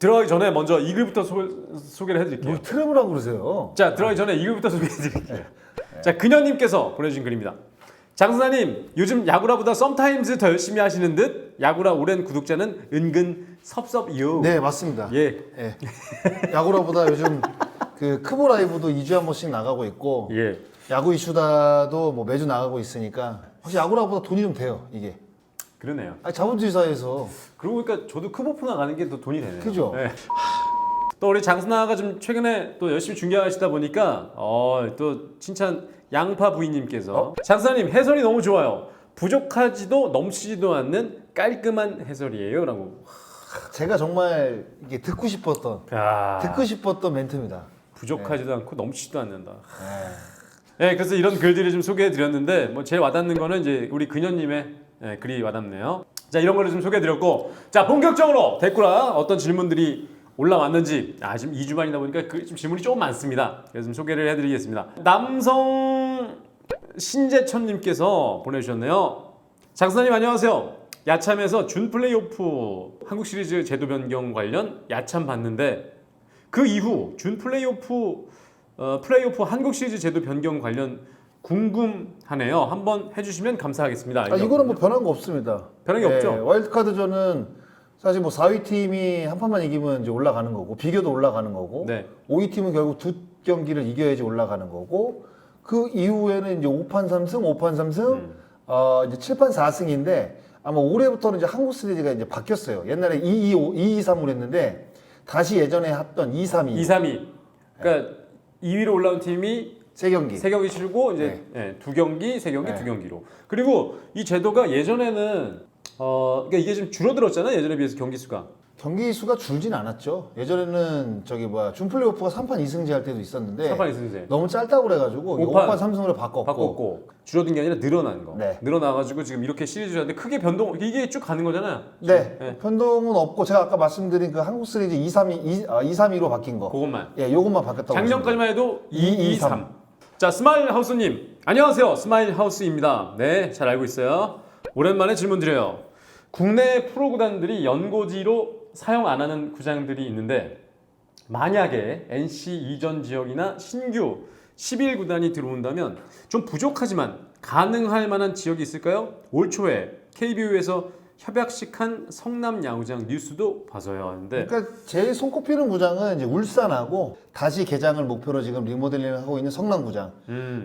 들어가기 전에 먼저 이글부터 소개를 해드릴게요. 뭐 트랩을 하고 그러세요? 자, 들어가기 전에 이글부터 소개해드릴게요. 자, 그녀님께서 보내주신 글입니다. 장선아님, 요즘 야구라보다 썸타임즈 더 열심히 하시는 듯 야구라 오랜 구독자는 은근 섭섭이요. 네, 맞습니다. 예. 예. 야구라보다 요즘 그 크보 라이브도 2주에 한 번씩 나가고 있고 예. 야구 이슈다도 뭐 매주 나가고 있으니까 확실히 야구라보다 돈이 좀 돼요, 이게. 그러네요. 아니, 자본주의사에서. 그러고 보니까 저도 크보프 나가는 게 더 돈이 되네요. 그죠? 네. 또 우리 장순아가 좀 최근에 또 열심히 중계하시다 보니까 또 칭찬 양파 부인님께서 장순아님 해설이 너무 좋아요. 부족하지도 넘치지도 않는 깔끔한 해설이에요라고. 제가 정말 이게 듣고 싶었던 멘트입니다. 부족하지도 않고 넘치지도 않는다. 네, 그래서 이런 글들을 좀 소개해드렸는데 뭐 제일 와닿는 거는 이제 우리 그녀님의 글이 와닿네요. 자, 이런 거를 좀 소개해드렸고, 자, 본격적으로 댓글아 어떤 질문들이 올라왔는지 지금 2주 만이다 보니까 좀 질문이 조금 많습니다. 그래서 좀 소개를 해드리겠습니다. 남성 신재천님께서 보내주셨네요. 장선님 안녕하세요. 야참에서 준 플레이오프 한국 시리즈 제도 변경 관련 야참 봤는데 그 이후 준 플레이오프 한국 시리즈 제도 변경 관련 궁금하네요. 한번 해주시면 감사하겠습니다. 이거는 뭐 변한 거 없습니다. 변한 게 없죠? 와일드카드전은 사실 뭐 4위 팀이 한 판만 이기면 이제 올라가는 거고 비교도 올라가는 거고 네. 5위 팀은 결국 두 경기를 이겨야지 올라가는 거고 그 이후에는 이제 5판 3승, 5판 3승, 이제 7판 4승인데 아마 올해부터는 이제 한국 시리즈가 이제 바뀌었어요. 옛날에 2-2-3으로 했는데 다시 예전에 했던 2-3-2. 2-3-2. 그러니까 2위로 올라온 팀이 3경기 치르고 이제 2경기, 3경기, 2경기로. 그리고 이 제도가 예전에는 그러니까 이게 좀 줄어들었잖아요. 예전에 비해서 경기 수가. 경기 수가 줄진 않았죠. 예전에는 준 플레이오프가 3판 2승제 할 때도 있었는데 3판 2승제. 너무 짧다고 그래가지고 5판 3승으로 바꿨고 줄어든 게 아니라 늘어난 거. 네. 늘어나가지고 지금 이렇게 시리즈를 하는데 크게 변동 이게 쭉 가는 거잖아요. 네. 변동은 없고 제가 아까 말씀드린 그 한국 시리즈 2-3-2로 바뀐 거. 그것만. 예, 요것만 바뀌었다고. 작년까지만 해도 2-2-3. 자, 스마일 하우스님. 안녕하세요. 스마일 하우스입니다. 네, 잘 알고 있어요. 오랜만에 질문 드려요. 국내 프로구단들이 연고지로 사용 안 하는 구장들이 있는데 만약에 NC 이전 지역이나 신규 11구단이 들어온다면 좀 부족하지만 가능할 만한 지역이 있을까요? 올 초에 KBO에서 협약식한 성남 야구장 뉴스도 봐서요 하는데 그러니까 제일 손꼽히는 구장은 이제 울산하고 다시 개장을 목표로 지금 리모델링을 하고 있는 성남구장.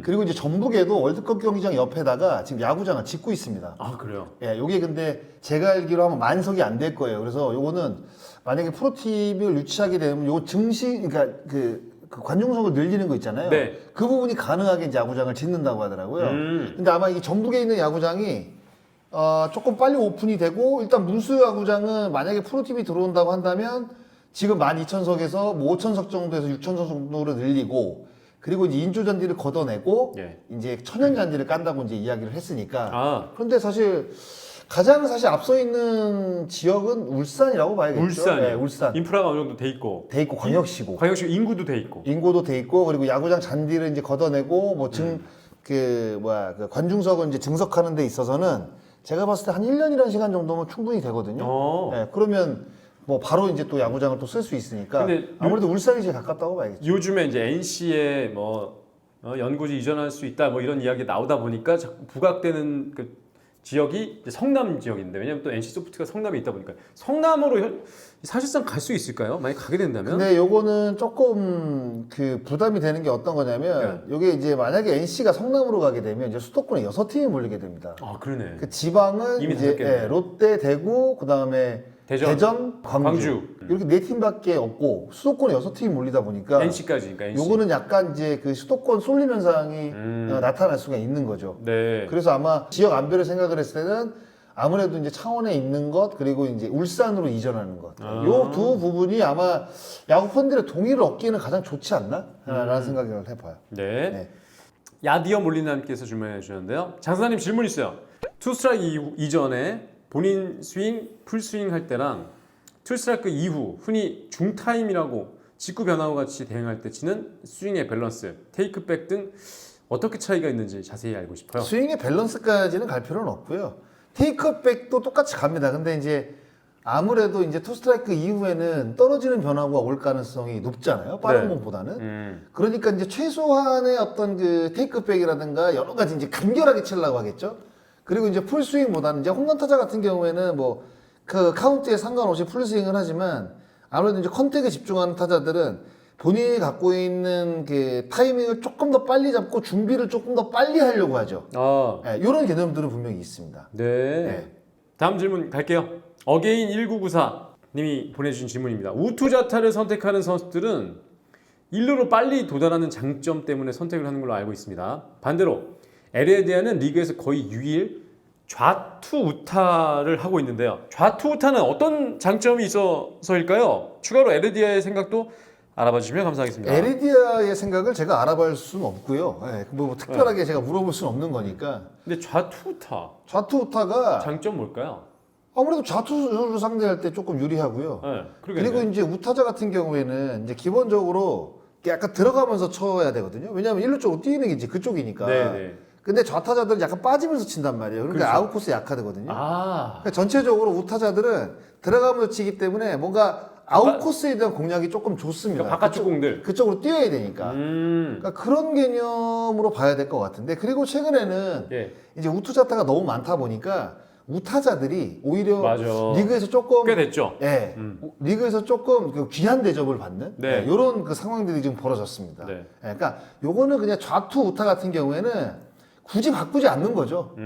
그리고 이제 전북에도 월드컵 경기장 옆에다가 지금 야구장을 짓고 있습니다. 아, 그래요? 예, 요게 근데 제가 알기로 하면 만석이 안 될 거예요. 그래서 요거는 만약에 프로팀을 유치하게 되면 요 그러니까 그 관중석을 늘리는 거 있잖아요. 네. 그 부분이 가능하게 이제 야구장을 짓는다고 하더라고요. 근데 아마 이게 전북에 있는 야구장이 조금 빨리 오픈이 되고 일단 문수 야구장은 만약에 프로팀이 들어온다고 한다면 지금 12,000석에서 뭐 5,000석 정도에서 6,000석 정도로 늘리고 그리고 이제 인조 잔디를 걷어내고 이제 천연 잔디를 깐다고 이제 이야기를 했으니까 그런데 사실 가장 앞서 있는 지역은 울산이라고 봐야겠죠. 울산이요. 네, 울산. 인프라가 어느 정도 돼 있고 광역시고 인구도 돼 있고 인구도 돼 있고 그리고 야구장 잔디를 이제 걷어내고 뭐 그 관중석을 이제 증석하는 데 있어서는 제가 봤을 때 한 1년이라는 시간 정도면 충분히 되거든요. 네, 그러면 뭐 바로 이제 또 야구장을 또 쓸 수 있으니까 아무래도 울산이 제일 가깝다고 봐야겠죠. 요즘에 이제 NC에 뭐 연고지 이전할 수 있다 뭐 이런 이야기 나오다 보니까 자꾸 부각되는 그 지역이 이제 성남 지역인데 왜냐면 또 NC 소프트가 성남에 있다 보니까 성남으로 사실상 갈 수 있을까요? 만약 가게 된다면? 근데 요거는 조금 그 부담이 되는 게 어떤 거냐면 요게 이제 만약에 NC가 성남으로 가게 되면 이제 수도권에 6팀이 몰리게 됩니다. 아, 그러네. 그 지방은 이미 이제 롯데, 대구, 그다음에 대전, 광주. 이렇게 4팀밖에 없고 수도권에 6팀이 몰리다 보니까 NC까지 그러니까 NC. 요거는 약간 이제 그 수도권 쏠림 현상이 나타날 수가 있는 거죠. 네. 그래서 아마 지역 안배를 생각을 했을 때는 아무래도 이제 창원에 있는 것 그리고 이제 울산으로 이전하는 것. 요 두 부분이 아마 야구 팬들의 동의를 얻기에는 가장 좋지 않나라는 생각을 해봐요. 네. 야디어 몰리남께서 주문해 주셨는데요. 장사님 질문 있어요. 투 스트라이크 이전에 본인 스윙, 풀 스윙 할 때랑 투 스트라이크 이후 흔히 중타임이라고 직구 변화와 같이 대응할 때 치는 스윙의 밸런스, 테이크백 등 어떻게 차이가 있는지 자세히 알고 싶어요. 스윙의 밸런스까지는 갈 필요는 없고요. 테이크백도 똑같이 갑니다. 근데 이제 아무래도 이제 투 스트라이크 이후에는 떨어지는 변화가 올 가능성이 높잖아요. 빠른 네. 공보다는. 그러니까 이제 최소한의 어떤 그 테이크백이라든가 여러 가지 이제 간결하게 치려고 하겠죠. 그리고 이제 풀스윙보다는 이제 홈런 타자 같은 경우에는 뭐 그 카운트에 상관없이 풀스윙을 하지만 아무래도 이제 컨택에 집중하는 타자들은 본인이 갖고 있는 그 타이밍을 조금 더 빨리 잡고 준비를 조금 더 빨리 하려고 하죠. 이런 개념들은 분명히 있습니다. 네. 네. 다음 질문 갈게요. 어게인 1994 님이 보내주신 질문입니다. 우투자타를 선택하는 선수들은 일루로 빨리 도달하는 장점 때문에 선택을 하는 걸로 알고 있습니다. 반대로 에레디아는 리그에서 거의 유일 좌투 우타를 하고 있는데요. 좌투 우타는 어떤 장점이 있어서일까요? 추가로 에레디아의 생각도 알아봐 주시면 감사하겠습니다. 에리디아의 생각을 제가 알아볼 수는 없고요. 뭐 특별하게 제가 물어볼 수는 없는 거니까. 근데 좌투 우타 좌투 우타가 장점 뭘까요? 아무래도 좌투수를 상대할 때 조금 유리하고요. 네, 그리고 이제 우타자 같은 경우에는 이제 기본적으로 약간 들어가면서 쳐야 되거든요. 왜냐하면 일루 쪽으로 뛰는 게 이제 그쪽이니까. 네네. 근데 좌타자들은 약간 빠지면서 친단 말이에요. 그러니까 그렇죠. 아웃코스 약하거든요. 그러니까 아, 전체적으로 우타자들은 들어가면서 치기 때문에 뭔가 아웃코스에 대한 공략이 조금 좋습니다. 그러니까 바깥쪽 공들. 그쪽으로 뛰어야 되니까. 그러니까 그런 개념으로 봐야 될 것 같은데, 그리고 최근에는 예, 이제 우투자타가 너무 많다 보니까 우타자들이 오히려 맞아. 리그에서 조금 꽤 됐죠. 예, 리그에서 조금 그 귀한 대접을 받는 네. 이런 그 상황들이 지금 벌어졌습니다. 네. 그러니까 요거는 그냥 좌투 우타 같은 경우에는 굳이 바꾸지 않는 거죠.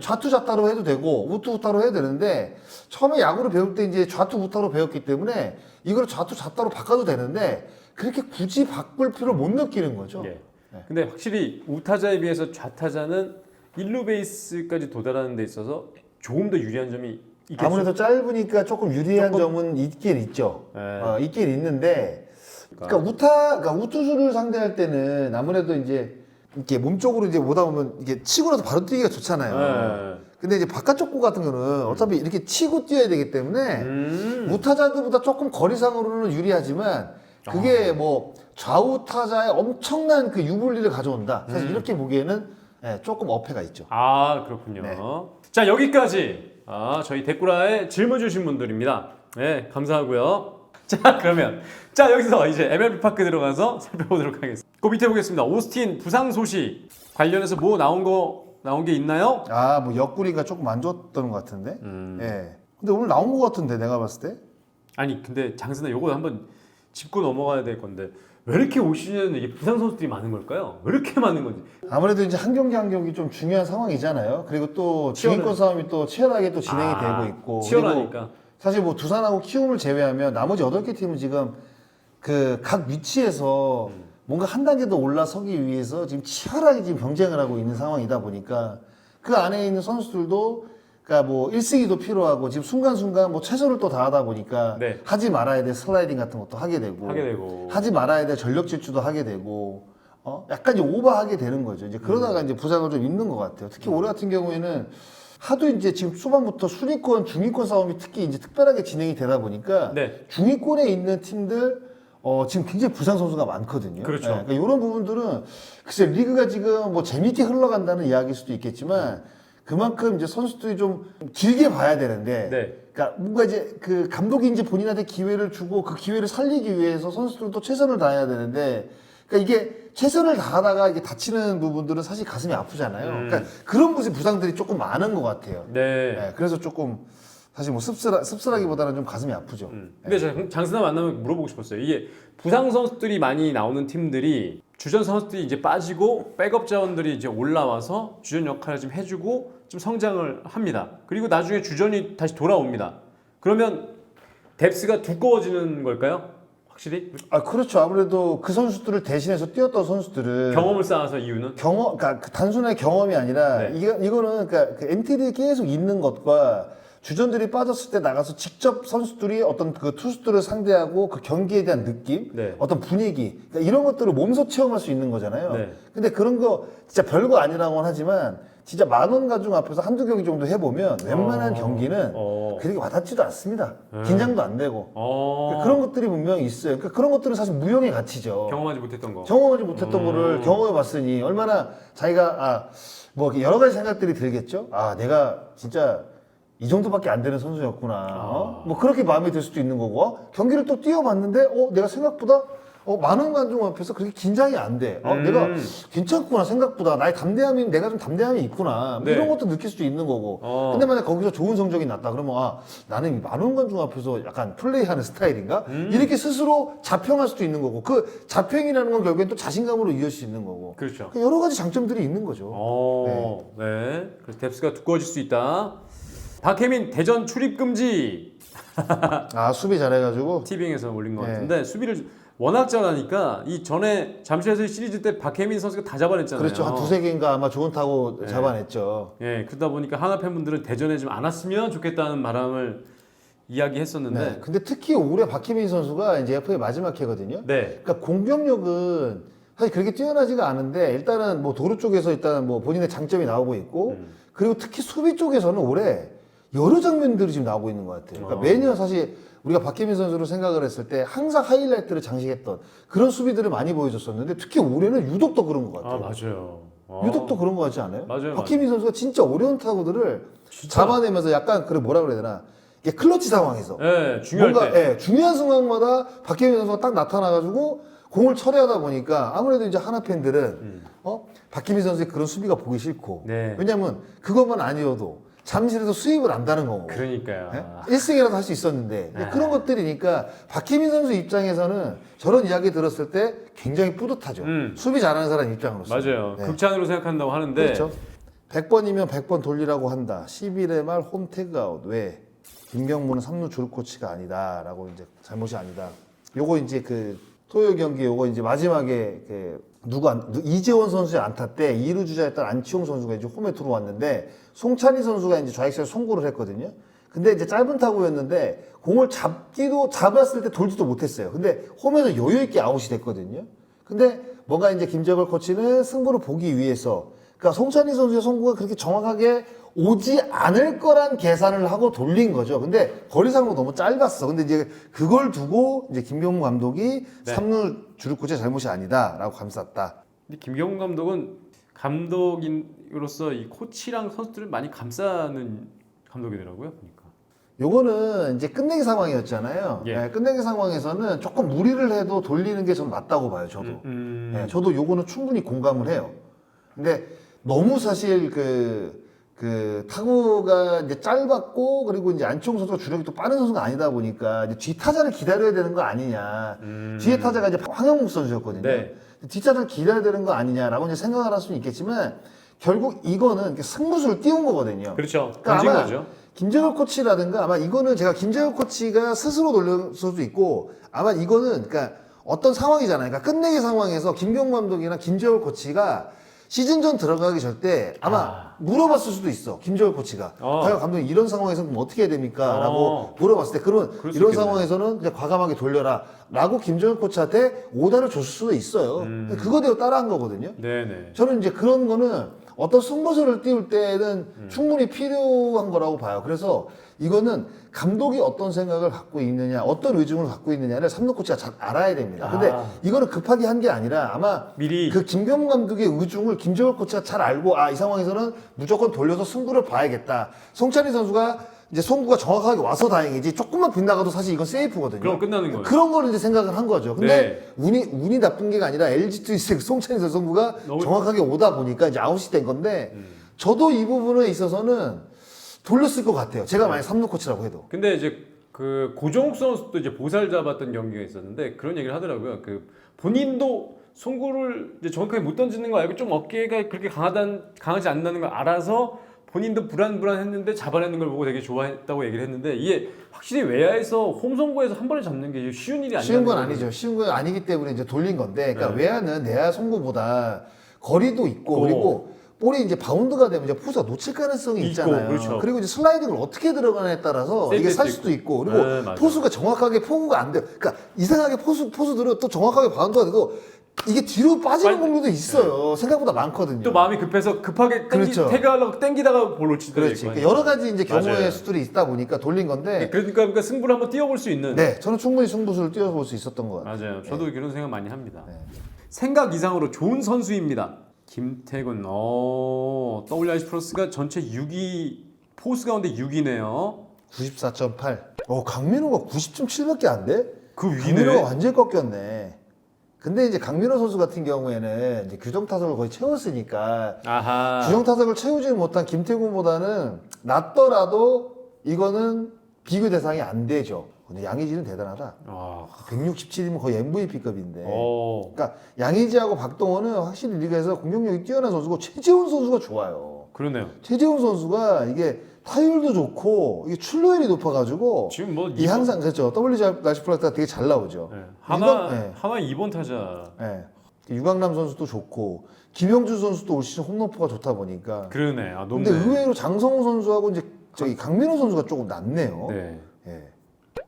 좌투 좌타로 해도 되고 우투 우타로 해도 되는데, 처음에 야구를 배울 때 이제 좌투 우타로 배웠기 때문에 이걸 좌투 좌타로 바꿔도 되는데 그렇게 굳이 바꿀 필요를 못 느끼는 거죠. 예. 근데 확실히 우타자에 비해서 좌타자는 1루 베이스까지 도달하는 데 있어서 조금 더 유리한 점이 있겠죠. 아무래도 짧으니까 조금 유리한 점은 있긴 있죠. 네. 있긴 있는데, 그러니까 우투수를 상대할 때는 아무래도 이제 이렇게 몸쪽으로 이제 오다 보면 이게 치고 나서 바로 뛰기가 좋잖아요. 네. 근데 이제 바깥쪽 구 같은 거는 어차피 이렇게 치고 뛰어야 되기 때문에 우타자들보다 조금 거리상으로는 유리하지만 그게 뭐 좌우 타자의 엄청난 그 유불리를 가져온다. 사실 이렇게 보기에는 조금 어폐가 있죠. 아, 그렇군요. 네. 자, 여기까지 저희 데꾸라에 질문 주신 분들입니다. 네, 감사하고요. 자, 그러면 여기서 이제 MLB 파크 들어가서 살펴보도록 하겠습니다. 그 밑에 보겠습니다. 오스틴 부상 소식 관련해서 뭐 나온 게 있나요? 뭐 옆구리가 조금 안 좋았던 것 같은데. 예. 근데 오늘 나온 것 같은데 내가 봤을 때. 아니, 근데 장선아 요거 한번 짚고 넘어가야 될 건데 왜 이렇게 올 시즌에는 이게 부상 선수들이 많은 걸까요? 왜 이렇게 많은 건지. 아무래도 이제 한 경기 한 경기 좀 중요한 상황이잖아요. 그리고 또 중위권 싸움이 또 치열하게 또 진행이 되고 있고. 치열하니까. 그리고 사실 뭐 두산하고 키움을 제외하면 나머지 8개 팀은 지금 그 각 위치에서 뭔가 한 단계 더 올라서기 위해서 지금 치열하게 지금 경쟁을 하고 있는 상황이다 보니까 그 안에 있는 선수들도 그러니까 뭐 1승이도 필요하고 지금 순간순간 뭐 최선을 또 다하다 보니까 네. 하지 말아야 될 슬라이딩 같은 것도 하게 되고 하지 말아야 될 전력 질주도 하게 되고 약간 이제 오버하게 되는 거죠. 이제 그러다가 이제 부상을 좀 입는 것 같아요. 특히 올해 같은 경우에는 하도 이제 지금 초반부터 순위권, 중위권 싸움이 특히 이제 특별하게 진행이 되다 보니까 네. 중위권에 있는 팀들 지금 굉장히 부상 선수가 많거든요. 그렇죠. 그러니까 이런 부분들은 글쎄 리그가 지금 뭐 재밌게 흘러간다는 이야기일 수도 있겠지만 그만큼 이제 선수들이 좀 길게 봐야 되는데, 네. 그러니까 뭔가 이제 그 감독이 이제 본인한테 기회를 주고 그 기회를 살리기 위해서 선수들도 최선을 다해야 되는데, 그러니까 이게 최선을 다하다가 이게 다치는 부분들은 사실 가슴이 아프잖아요. 그러니까 그런 무슨 부상들이 조금 많은 것 같아요. 네. 그래서 조금 사실 뭐 씁쓸하기보다는 좀 가슴이 아프죠. 근데 저 장선아 만나면 물어보고 싶었어요. 이게 부상 선수들이 많이 나오는 팀들이 주전 선수들이 이제 빠지고 백업 자원들이 이제 올라와서 주전 역할을 좀 해주고 좀 성장을 합니다. 그리고 나중에 주전이 다시 돌아옵니다. 그러면 뎁스가 두꺼워지는 걸까요? 확실히? 그렇죠. 아무래도 그 선수들을 대신해서 뛰었던 선수들은 경험을 쌓아서 이유는? 그러니까 그 단순한 경험이 아니라 네. 이거는 그러니까 그 엔트리에 계속 있는 것과 주전들이 빠졌을 때 나가서 직접 선수들이 어떤 그 투수들을 상대하고 그 경기에 대한 느낌, 네. 어떤 분위기, 그러니까 이런 것들을 몸소 체험할 수 있는 거잖아요. 네. 근데 그런 거 진짜 별거 아니라고는 하지만 진짜 만원 가중 앞에서 한두 경기 정도 해보면 웬만한 경기는 그렇게 와닿지도 않습니다. 긴장도 안 되고. 그러니까 그런 것들이 분명히 있어요. 그러니까 그런 것들은 사실 무형의 가치죠. 경험하지 못했던 거. 경험하지 못했던 거를 경험해 봤으니 얼마나 자기가 뭐 여러 가지 생각들이 들겠죠. 내가 진짜 이 정도밖에 안 되는 선수였구나. 뭐 그렇게 마음이 들 수도 있는 거고 경기를 또 뛰어봤는데 내가 생각보다 많은 관중 앞에서 그렇게 긴장이 안 돼. 내가 괜찮구나 생각보다 나의 담대함이 내가 좀 담대함이 있구나. 뭐 네. 이런 것도 느낄 수도 있는 거고. 근데 만약 거기서 좋은 성적이 났다 그러면 나는 많은 관중 앞에서 약간 플레이하는 스타일인가? 이렇게 스스로 자평할 수도 있는 거고. 그 자평이라는 건 결국엔 또 자신감으로 이어질 수 있는 거고. 그렇죠. 여러 가지 장점들이 있는 거죠. 네. 그래서 뎁스가 두꺼워질 수 있다. 박혜민 대전 출입 금지. 수비 잘해가지고. 티빙에서 올린 것 네. 같은데 수비를 워낙 잘하니까 이 전에 잠실에서 시리즈 때 박혜민 선수가 다 잡아냈잖아요. 그렇죠. 한 두세 개인가 아마 좋은 타고 잡아냈죠. 예, 그러다 보니까 하나 팬분들은 대전에 좀 안 왔으면 좋겠다는 바람을 이야기했었는데. 네. 근데 특히 올해 박희민 선수가 이제 FA 마지막 해거든요. 네. 그러니까 공격력은 사실 그렇게 뛰어나지가 않은데 일단은 뭐 도루 쪽에서 일단 뭐 본인의 장점이 나오고 있고 그리고 특히 수비 쪽에서는 올해 여러 장면들이 지금 나오고 있는 것 같아요. 그러니까 매년 사실 우리가 박혜민 선수를 생각을 했을 때 항상 하이라이트를 장식했던 그런 수비들을 많이 보여줬었는데 특히 올해는 유독 더 그런 것 같아요. 맞아요. 유독 더 그런 것 같지 않아요? 맞아요. 박혜민 선수가 진짜 어려운 타구들을 진짜. 잡아내면서 약간 뭐라 그래야 되나 이게 클러치 상황에서 네, 중요할 때. 중요한 순간마다 박혜민 선수가 딱 나타나가지고 공을 처리하다 보니까 아무래도 이제 하나 팬들은 박혜민 선수의 그런 수비가 보기 싫고 네. 왜냐면 그것만 아니어도 잠실에서 수입을 안다는 거고 그러니까요. 1승이라도 할 수 있었는데 그런 것들이니까 박혜민 선수 입장에서는 저런 이야기 들었을 때 굉장히 뿌듯하죠. 수비 잘하는 사람 입장으로서. 맞아요. 네. 극찬으로 생각한다고 하는데. 그렇죠. 100번이면 100번 돌리라고 한다. 11회 말 홈 태그아웃. 왜? 김경무는 3루 주루 코치가 아니다라고 이제 잘못이 아니다. 요거 이제 그 토요일 경기 요거 이제 마지막에 이재원 선수의 안타 때 2루 주자였던 안치홍 선수가 이제 홈에 들어왔는데 송찬희 선수가 이제 좌익수에 송구를 했거든요. 근데 이제 짧은 타구였는데 공을 잡았을 때 돌지도 못했어요. 근데 홈에서 여유 있게 아웃이 됐거든요. 근데 뭔가 이제 김재걸 코치는 승부를 보기 위해서 그러니까 송찬희 선수의 송구가 그렇게 정확하게 오지 않을 거란 계산을 하고 돌린 거죠. 근데 거리상으로 너무 짧았어. 근데 이제 그걸 두고 이제 김경무 감독이 3루 주루코치의 잘못이 아니다라고 감쌌다. 근데 김경훈 감독은 감독인으로서 이 코치랑 선수들을 많이 감싸는 감독이더라고요. 보니까. 요거는 이제 끝내기 상황이었잖아요. 예. 네, 끝내기 상황에서는 조금 무리를 해도 돌리는 게 전 맞다고 봐요. 저도. 네, 저도 요거는 충분히 공감을 해요. 근데 너무 사실 타구가 이제 짧았고 그리고 이제 안치홍 선수가 주력이 또 빠른 선수가 아니다 보니까 이제 뒤 타자를 기다려야 되는 거 아니냐. 뒤에 타자가 이제 황영묵 선수였거든요. 네. 뒤 타자를 기다려야 되는 거 아니냐라고 이제 생각을 할 수는 있겠지만 결국 이거는 승부수를 띄운 거거든요. 그렇죠. 그러니까 던진 아마 거죠. 김재걸 코치라든가 아마 이거는 제가 김재걸 코치가 스스로 돌릴 수도 있고 아마 이거는 그러니까 어떤 상황이잖아요. 그러니까 끝내기 상황에서 김경무 감독이나 김재걸 코치가 시즌 전 들어가기 전 때 아마 물어봤을 수도 있어. 김재걸 코치가. 과연 감독님 이런 상황에서 그럼 어떻게 해야 됩니까? 라고 물어봤을 때 그러면 그럴 수 이런 있겠네. 상황에서는 이제 과감하게 돌려라. 라고 김재걸 코치한테 오다를 줬을 수도 있어요. 그거대로 따라한 거거든요. 네네. 저는 이제 그런 거는 어떤 승부수를 띄울 때는 충분히 필요한 거라고 봐요. 그래서 이거는 감독이 어떤 생각을 갖고 있느냐, 어떤 의중을 갖고 있느냐를 삼루 코치가 잘 알아야 됩니다. 근데 이거는 급하게 한 게 아니라 아마 미리. 그 김경문 감독의 의중을 김재걸 코치가 잘 알고 이 상황에서는 무조건 돌려서 승부를 봐야겠다. 송찬희 선수가 이제 송구가 정확하게 와서 다행이지 조금만 빗나가도 사실 이건 세이프거든요. 그럼 끝나는 거예요. 그런 거를 이제 생각을 한 거죠. 근데 운이 나쁜 게가 아니라 LG 트윈스의 송찬희 선수 송구가 정확하게 오다 보니까 이제 아웃이 된 건데 저도 이 부분에 있어서는 돌렸을 것 같아요. 제가 만약 3루 코치라고 해도. 근데 이제 그 고종욱 선수도 이제 보살 잡았던 경기가 있었는데 그런 얘기를 하더라고요. 그 본인도 송구를 이제 정확하게 못 던지는 거 알고 좀 어깨가 그렇게 강하지 않다는 걸 알아서 본인도 불안했는데 잡아내는 걸 보고 되게 좋아했다고 얘기를 했는데 이게 확실히 외야에서 홈송구에서 한 번에 잡는 게 쉬운 일이 아니에요. 쉬운 건 아니죠. 쉬운 건 아니기 때문에 이제 돌린 건데, 그러니까 외야는 내야 송구보다 거리도 있고 그리고 볼이 이제 바운드가 되면 이제 포수가 놓칠 가능성이 있잖아요. 그렇죠. 그리고 이제 슬라이딩을 어떻게 들어가냐에 따라서 이게 살 수도 있고 그리고 포수가 정확하게 포구가 안 돼요. 그러니까 이상하게 포수들은 또 정확하게 바운드가 되고 이게 뒤로 빠지는 공률도 있어요. 생각보다 많거든요. 또 마음이 급해서 급하게 그렇죠. 태그하려고 땡기다가 볼 놓치더라고요. 그렇지. 그러니까 여러 가지 이제 경우의 맞아요. 수들이 있다 보니까 돌린 건데. 그러니까 승부를 한번 띄워볼 수 있는. 네, 저는 충분히 승부수를 띄워볼 수 있었던 것 같아요. 맞아요. 저도 그런 생각 많이 합니다. 생각 이상으로 좋은 선수입니다. 김태군. WRC 플러스가 전체 6위 포수 가운데 6위네요. 94.8. 강민호가 90.7밖에 안 돼? 그 강민호가 위네. 완전히 꺾였네. 근데 이제 강민호 선수 같은 경우에는 이제 규정 타석을 거의 채웠으니까 아하. 규정 타석을 채우지 못한 김태균보다는 낫더라도 이거는 비교 대상이 안 되죠. 근데 양의지는 대단하다. 아. 167이면 거의 MVP급인데. 오. 그러니까 양의지하고 박동원은 확실히 리그에서 공격력이 뛰어난 선수고 최재훈 선수가 좋아요. 그러네요. 최재훈 선수가 이게 타율도 좋고 이게 출루율이 높아가지고 지금 뭐 이 항상 그렇죠. WG 라시 플라스가 되게 잘 나오죠. 네. 이건, 네. 하나 2번 타자. 네. 유강남 선수도 좋고 김영준 선수도 올 시즌 홈런포가 좋다 보니까. 그러네. 아, 높네. 근데 의외로 장성호 선수하고 이제 저기 강민호 선수가 조금 낫네요. 네. 예.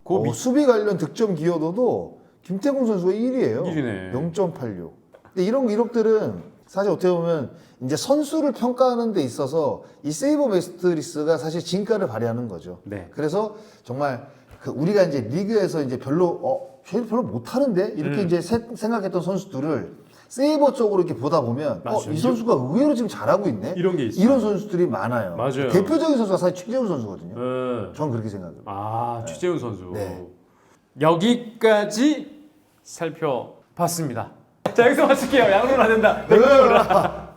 그 밑- 수비 관련 득점 기여도도 김태공 선수가 1위예요. 1위네. 0.86. 근데 이런 기록들은 사실 어떻게 보면 이제 선수를 평가하는 데 있어서 이 세이버 매트리스가 사실 진가를 발휘하는 거죠. 네. 그래서 정말 그 우리가 이제 리그에서 이제 쟤는 별로 못하는데 이렇게 이제 생각했던 선수들을 세이버 쪽으로 이렇게 보다 보면 맞아요. 이 선수가 의외로 지금 잘하고 있네. 이런 게 있어요. 이런 선수들이 많아요. 맞아요. 대표적인 선수가 사실 최재훈 선수거든요. 네. 저는 그렇게 생각해요. 아, 최재훈 선수. 네. 여기까지 살펴봤습니다. 자, 여기서 마칠게요. 양로는 안 된다.